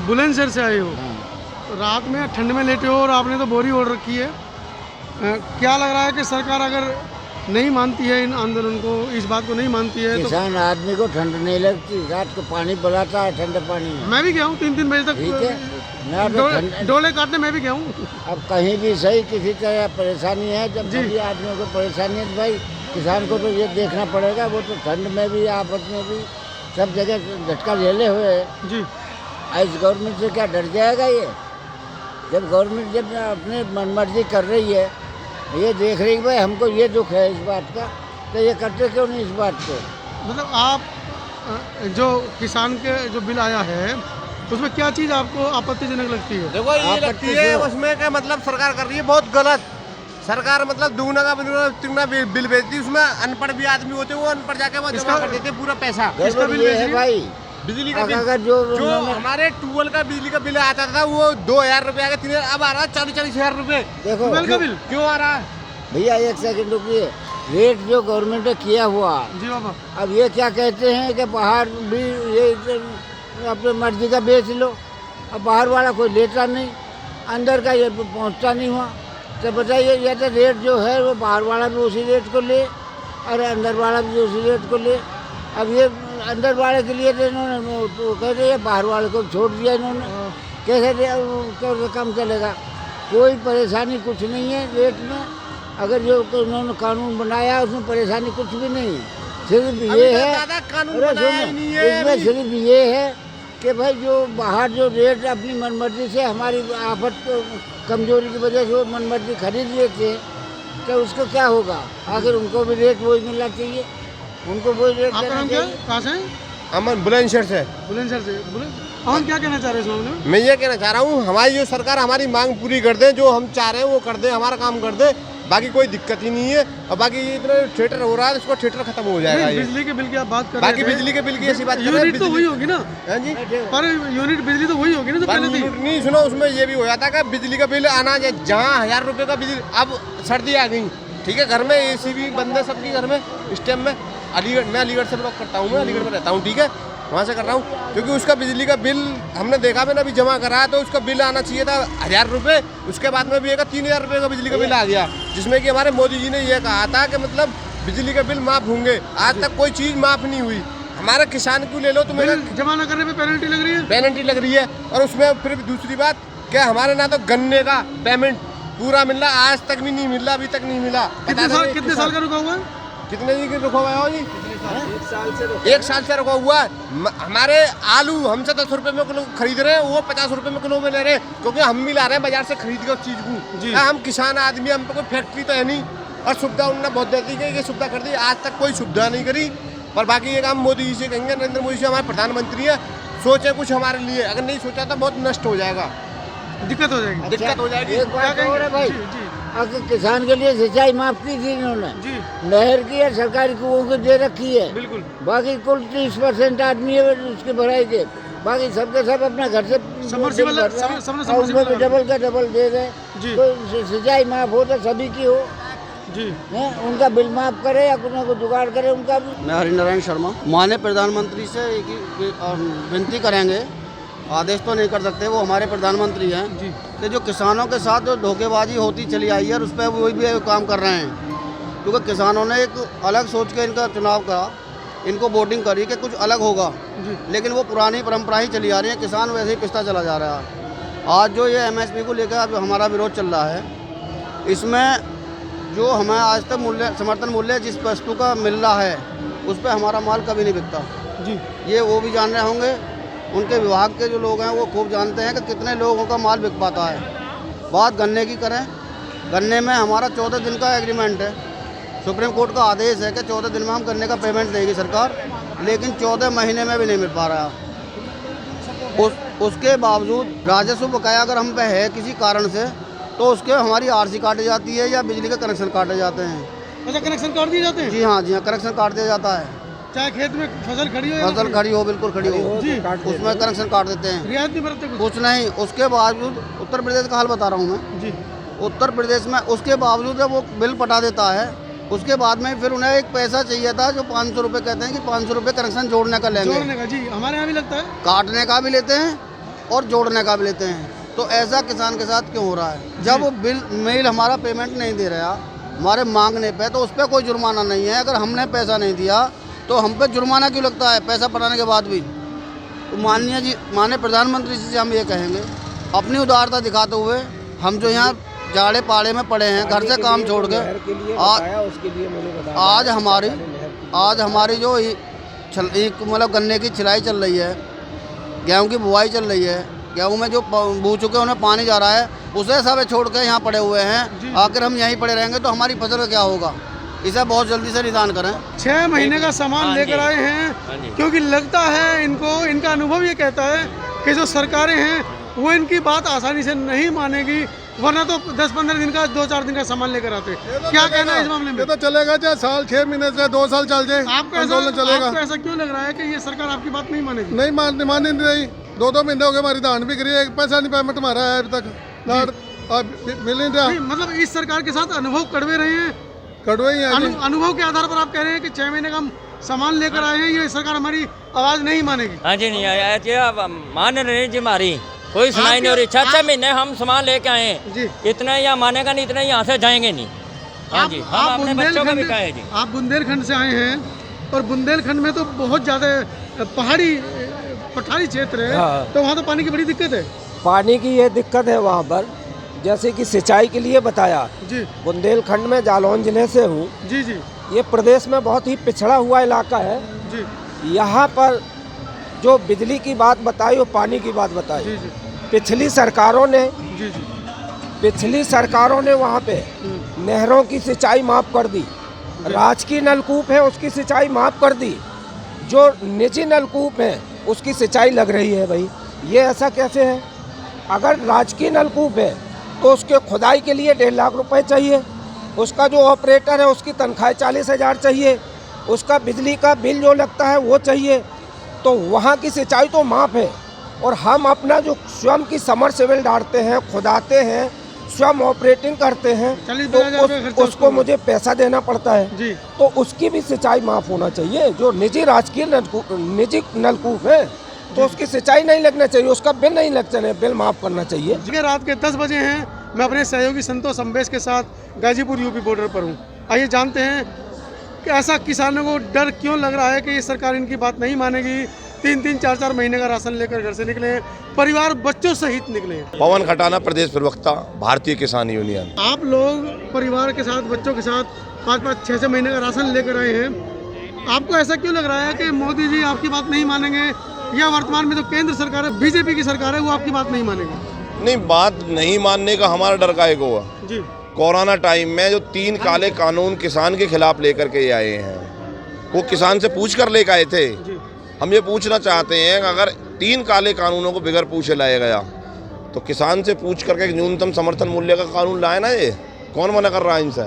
बुलंदशहर से आए हो, हाँ। रात में ठंड में लेटे हो और आपने तो बोरी ओढ़ रखी है। क्या लग रहा है कि सरकार अगर नहीं मानती है इन आंदोलन को, इस बात को नहीं मानती है तो? किसान आदमी को ठंड नहीं लगती, रात को पानी बुलाता है ठंडे पानी में। मैं भी गया हूँ 3-3 बजे ठीक है तक ना, तो ठंड- डोले काटने मैं भी गया हूँ। अब कहीं भी सही किसी तरह परेशानी है, जब जी। सभी आदमियों को परेशानी है तो भाई किसान को तो ये देखना पड़ेगा। वो तो ठंड में भी आफत में भी सब जगह झटका झेले हुए है। जी इस गवर्नमेंट से क्या डर जाएगा ये? जब गवर्नमेंट जब अपने मनमर्जी कर रही है, ये देख रही है भाई हमको ये दुख है इस बात का, तो ये करते क्यों नहीं इस बात को? मतलब आप जो किसान के जो बिल आया है उसमें क्या चीज़ आपको आपत्तिजनक लगती है? देखो ये लगती है उसमें क्या मतलब सरकार कर रही है बहुत गलत। सरकार मतलब दुगना का तिगुना बिल भेजती है, उसमें अनपढ़ भी आदमी होते हैं, वो अनपढ़ जाके वहाँ जमा कर देते हैं पूरा पैसा। इसका बिल ये है भेजिए। भाई, बिजली का बिल अगर जो जो उन्होंने- हमारे ट्यूबवेल का बिजली का बिल आता था वो 2000 रुपये आगे 3000, अब आ रहा है 40,000 रुपये। देखो ट्यूबवेल का बिल क्यों आ रहा है? भैया एक सेकंड रुकिए। रेट जो गवर्नमेंट ने किया हुआ, जी बाबा, अब ये क्या कहते हैं कि बाहर भी ये अपने मर्जी का बेच लो। अब बाहर वाला कोई लेता नहीं, अंदर का ये पहुंचता नहीं हुआ, तो बताइए ये तो रेट जो है वो बाहर वाला भी उसी रेट को ले और अंदर वाला भी उसी रेट को ले। अब ये अंदर वाले के लिए तो इन्होंने तो कहते हैं बाहर वाले को छोड़ दिया इन्होंने, कैसे कम चलेगा? कोई परेशानी कुछ नहीं है रेट में। अगर जो उन्होंने कानून बनाया उसमें परेशानी कुछ भी नहीं है, सिर्फ ये है, दादा कानून अरे बनाया सुनो, ही नहीं है इसमें अभी। सिर्फ ये है कि भाई जो बाहर जो रेट अपनी मनमर्जी से हमारी आफत को कमजोरी की वजह से वो मनमर्जी खरीद लेते हैं, तो उसको क्या होगा? आखिर उनको भी रेट वही मिलना चाहिए, उनको वही रेट आपका देना नाम क्या? चाहिए। कहाँ से? अमन बुलंदशहर से। बुलंदशहर से। हम क्या कहना चाह रहे हैं इस मामले में? मैं ये कहना चाह रहा हूँ हमारी जो सरकार हमारी मांग पूरी कर दे, जो हम चाह रहे हैं वो कर दे, हमारा काम कर दे, बाकी कोई दिक्कत ही नहीं है। और बाकी ये इतना थिएटर हो रहा है इसको थिएटर खत्म हो जाएगा। नहीं, ये बिजली के बिल की आप बात कर बाकी रहे थे। बिजली के बिल की ऐसी बात कर रहे हैं, यूनिट तो बिजली- वही होगी ना, हाँ जी पर यूनिट बिजली तो वही होगी ना जो पहले थी। नहीं सुनो, उसमें ये भी हो जाता कि बिजली का बिल आना जहाँ 1000 रुपये का बिजली, अब सर्दी आ गई, ठीक है, घर में एसी भी बंद है सबकी घर में इस टाइम में। अलीगढ़, मैं अलीगढ़ से ब्लॉक करता हूँ, मैं अलीगढ़ में रहता हूँ, ठीक है, वहाँ से कर रहा हूँ, क्योंकि उसका बिजली का बिल हमने देखा मैंने अभी जमा करा है, तो उसका बिल आना चाहिए था 1000 रुपये, उसके बाद में भी एक 3000 रुपये का बिजली का बिल आ गया, जिसमें कि हमारे मोदी जी ने यह कहा था कि मतलब बिजली के बिल माफ़ होंगे। आज तक कोई चीज़ माफ़ नहीं हुई। हमारे किसान को ले लो तो मेरा बिल जमा न करने पे पेनल्टी लग रही है। पेनल्टी लग रही है, और उसमें फिर दूसरी बात क्या हमारे ना तो गन्ने का पेमेंट पूरा मिल रहा, आज तक भी नहीं मिल रहा, अभी तक नहीं मिला। कितने साल का रुका हुआ है? कितने जी रुका हुआ है जी? 1 साल से रुका हुआ है। हमारे आलू हमसे 10 रुपए में किलो खरीद रहे हैं, वो 50 रुपए में किलो में ले रहे हैं, क्योंकि हम भी ला रहे हैं बाजार से खरीद के उस चीज़ को। हम किसान आदमी, हम पे कोई फैक्ट्री तो है नहीं, और सुविधा उन्होंने बहुत देती है, ये सुविधा कर दी, आज तक कोई सुविधा नहीं करी। पर बाकी ये काम मोदी जी से कहेंगे, नरेंद्र मोदी जी हमारे प्रधानमंत्री है, सोचे कुछ हमारे लिए, अगर नहीं सोचा तो बहुत नष्ट हो जाएगा, दिक्कत हो जाएगी। दिक्कत हो जाएगी। एक बात और है भाई, जी, जी, अगर किसान के लिए सिंचाई माफ की थी इन्होंने, जी नहर की है, सरकारी कुओं को दे रखी है, बिल्कुल। बाकी कुल 30% आदमी है उसकी भराई के, बाकी सबके सब अपना घर से सबमर्सिबल बिल भर रहे हैं, सबने और उनको भी सबमर्सिबल डबल का डबल दे रहे जी। हैं। तो सिंचाई माफ हो तो सभी की हो, जी हैं? उनका बिल माफ करे या कुछ ना कुछ जुगाड़ करे उनका भी। मैं हरिनारायण शर्मा, माननीय प्रधानमंत्री से एक ही विनती करेंगे, आदेश तो नहीं कर सकते, वो हमारे प्रधानमंत्री हैं, जी कि जो किसानों के साथ जो धोखेबाजी होती चली आई है और उस पर वो भी काम कर रहे हैं, क्योंकि किसानों ने एक अलग सोच के इनका चुनाव करा, इनको वोटिंग करी कि कुछ अलग होगा, जी लेकिन वो पुरानी परंपरा ही चली आ रही है, किसान वैसे ही पिसता चला जा रहा है। आज जो ये MSP को लेकर अब हमारा विरोध चल रहा है, इसमें जो हमें आज तक समर्थन मूल्य जिस वस्तु का मिल रहा है उस पर हमारा माल कभी नहीं बिकता। जी ये वो भी जान रहे होंगे, उनके विभाग के जो लोग हैं वो खूब जानते हैं कि कितने लोगों का माल बिक पाता है। बात गन्ने की करें, गन्ने में हमारा 14 दिन का एग्रीमेंट है, सुप्रीम कोर्ट का आदेश है कि 14 दिन में हम गन्ने का पेमेंट देगी सरकार, लेकिन 14 महीने में भी नहीं मिल पा रहा। उसके बावजूद राजस्व बकाया अगर हम पे है किसी कारण से, तो उसके हमारी RC काटी जाती है या बिजली के कनेक्शन काटे जाते हैं। अच्छा, कनेक्शन काट दिए जाते हैं? जी हाँ, कनेक्शन काट दिया जाता है, चाहे खेत में फसल खड़ी हो या फसल खड़ी हो, बिल्कुल खड़ी हो, जी उसमें कनेक्शन काट देते हैं, रियायत नहीं बरतते कुछ? कुछ नहीं। उसके बावजूद उत्तर प्रदेश का हाल बता रहा हूँ मैं, जी उत्तर प्रदेश में उसके बावजूद जब वो बिल पटा देता है, उसके बाद में फिर उन्हें एक पैसा चाहिए था जो 500 रुपये कहते हैं कि 500 रुपये कनेक्शन जोड़ने का लेंगे, जोड़ने का। जी हमारे यहाँ भी लगता है। काटने का भी लेते हैं और जोड़ने का भी लेते हैं। तो ऐसा किसान के साथ क्यों हो रहा है? जब वो बिल मेल हमारा पेमेंट नहीं दे रहा हमारे मांगने पे, तो उस पर कोई जुर्माना नहीं है। अगर हमने पैसा नहीं दिया तो हम पे जुर्माना क्यों लगता है पैसा पटाने के बाद भी? तो माननीय प्रधानमंत्री जी से हम ये कहेंगे, अपनी उदारता दिखाते हुए, हम जो यहाँ जाड़े पाड़े में पड़े हैं, घर से काम छोड़ के, आज हमारी जो मतलब गन्ने की छिलाई चल रही है, गेहूं की बुआई चल रही है, गेहूं में जो बू चुके उन्हें पानी जा रहा है, उसे सब छोड़ के यहाँ पड़े हुए हैं। आखिर हम यहीं पड़े रहेंगे तो हमारी फसल का क्या होगा? इसे बहुत जल्दी से निदान करें। 6 महीने का सामान लेकर आए हैं, क्योंकि लगता है इनको, इनका अनुभव ये कहता है कि जो सरकारें हैं वो इनकी बात आसानी से नहीं मानेगी, वरना तो 10-15 दिन का 2-4 दिन का सामान लेकर आते। क्या कहना है इस मामले में? ये तो चलेगा चाहे साल 6 महीने से 2 साल चल जाए, आंदोलन चलेगा। आपको ऐसा क्यों लग रहा है कि ये सरकार आपकी बात नहीं मानेगी? नहीं मान नहीं रही। 2-2 महीने हो गए हमारी धान बिक रही है, एक पैसा नहीं पेमेंट हमारा है अभी तक, मिल नहीं रहा। मतलब इस सरकार के साथ अनुभव कड़वे रहे हैं, कड़वे ही हैं। अनुभव के आधार पर आप कह रहे हैं कि 6 महीने का हम सामान लेकर आए हैं, ये सरकार हमारी आवाज नहीं मानेगी। हाँ जी, नहीं मान रहे जी, हमारी कोई सुनाई नहीं हो रही। 6 महीने हम सामान लेके आए हैं जी, इतना यहाँ मानेगा नहीं, इतना यहाँ से जाएंगे नहीं। हाँ जी, हम अपने बच्चों का भी कहे जी। आप बुंदेलखंड से आए हैं, और बुंदेलखंड में तो बहुत ज़्यादा पठारी क्षेत्र है। हाँ। तो वहाँ तो पानी की बड़ी दिक्कत है। पानी की ये दिक्कत है वहाँ पर, जैसे कि सिंचाई के लिए बताया। जी बुंदेलखंड में जालौन जिले से हूँ। जी जी ये प्रदेश में बहुत ही पिछड़ा हुआ इलाका है। जी यहाँ पर जो बिजली की बात बताई और पानी की बात बताई, जी जी पिछली सरकारों ने जी जी वहाँ पे नहरों की सिंचाई माफ़ कर दी, राजकीय नलकूप है उसकी सिंचाई माफ़ कर दी, जो निजी नलकूप है उसकी सिंचाई लग रही है। भाई ये ऐसा कैसे है? अगर राजकीय नलकूप है तो उसके खुदाई के लिए 1.5 लाख रुपए चाहिए, उसका जो ऑपरेटर है उसकी तनख्वाह 40,000 चाहिए, उसका बिजली का बिल जो लगता है वो चाहिए। तो वहाँ की सिंचाई तो माफ़ है, और हम अपना जो स्वयं की समरसेबल डालते हैं, खुदाते हैं, स्वयं ऑपरेटिंग करते हैं, तो उसको मुझे पैसा देना पड़ता है जी। तो उसकी भी सिंचाई माफ़ होना चाहिए। जो निजी निजी नलकूप है तो उसकी सिंचाई नहीं लगना चाहिए, उसका बिल नहीं लगना चाहिए, बिल माफ़ करना चाहिए। रात के 10 बजे हैं, मैं अपने सहयोगी संतोष अम्बेश के साथ गाजीपुर यूपी बॉर्डर पर हूँ। आइए जानते हैं कि ऐसा किसानों को डर क्यों लग रहा है कि ये सरकार इनकी बात नहीं मानेगी। 3-3, 4-4 महीने का राशन लेकर घर से निकले, परिवार बच्चों सहित निकले। पवन खटाना, प्रदेश प्रवक्ता, भारतीय किसान यूनियन। आप लोग परिवार के साथ, बच्चों के साथ 5-5, 6-6 महीने का राशन लेकर आए हैं। आपको ऐसा क्यों लग रहा है कि मोदी जी आपकी बात नहीं मानेंगे, या वर्तमान में तो केंद्र सरकार है, बीजेपी की सरकार है, वो आपकी बात नहीं मानेगी? नहीं, बात नहीं मानने का हमारा डर काहे को हुआ? जी, कोरोना टाइम में जो 3 काले कानून किसान के खिलाफ लेकर के आए हैं, वो किसान से पूछ कर लेकर आए थे। हम ये पूछना चाहते हैं कि अगर 3 काले कानूनों को बिगर पूछे लाया गया तो किसान से पूछ करके न्यूनतम समर्थन मूल्य का कानून लाए ना, ये कौन मना कर रहा है इनसे?